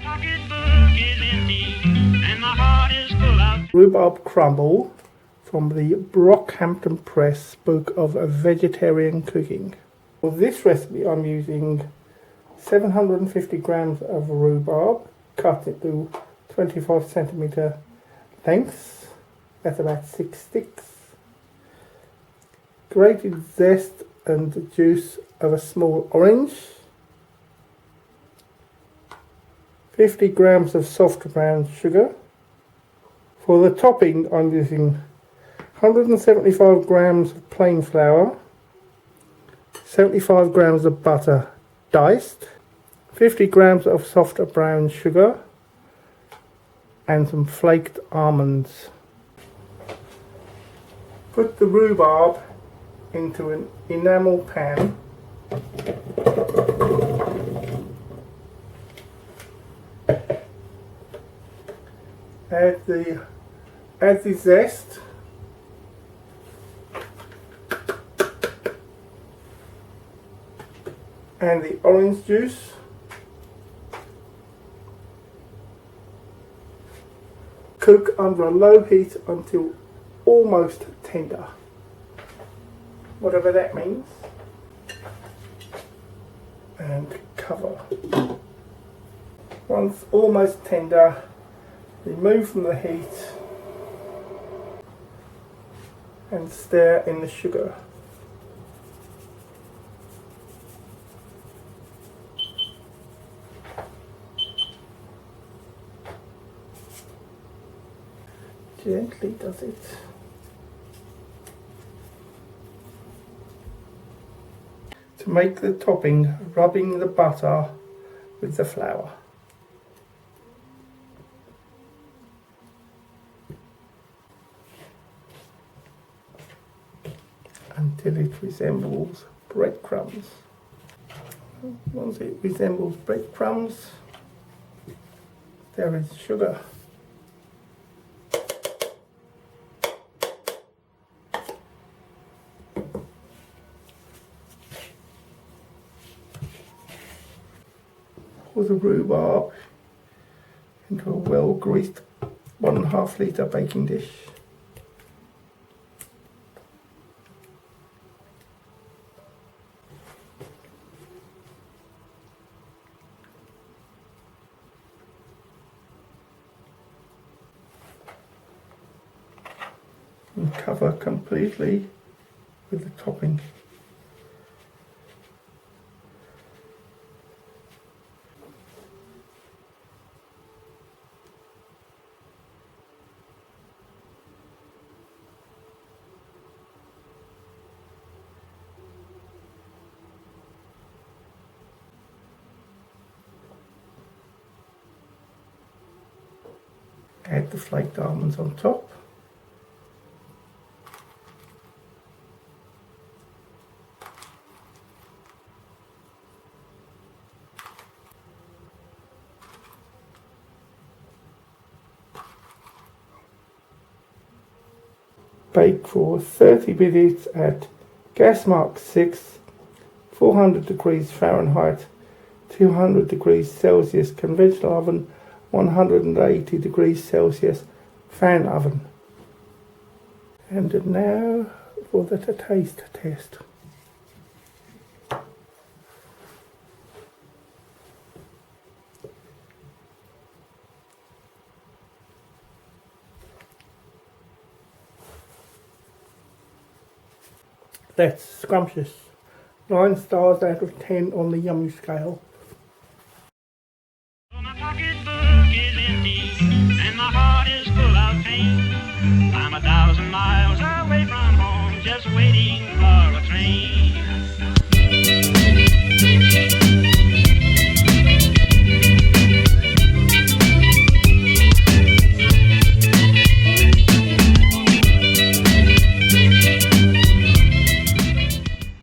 pocketbook is empty and my heart is full of Rhubarb Crumble from the Brockhampton Press Book of Vegetarian Cooking. For this recipe I'm using 750 grams of rhubarb cut into 25 centimeter lengths, that's about 6 sticks, grated zest and juice of a small orange, 50 grams of soft brown sugar. For the topping I'm using 175 grams of plain flour, 75 grams of butter diced, 50 grams of soft brown sugar and some flaked almonds. Put the rhubarb into an enamel pan. Add the zest. And the orange juice. Cook under a low heat until almost tender, whatever that means, and cover. Once almost tender, remove from the heat and stir in the sugar. Gently does it. To make the topping, rubbing the butter with the flour. Until it resembles breadcrumbs. Once it resembles breadcrumbs, there is sugar. Pour the rhubarb into a well greased 1.5 litre baking dish. And cover completely with the topping. Add the flaked almonds on top. Bake for 30 minutes at gas mark 6, 400 degrees Fahrenheit, 200 degrees Celsius conventional oven, 180 degrees Celsius fan oven. And now for the taste test. That's scrumptious. 9 stars out of 10 on the yummy scale.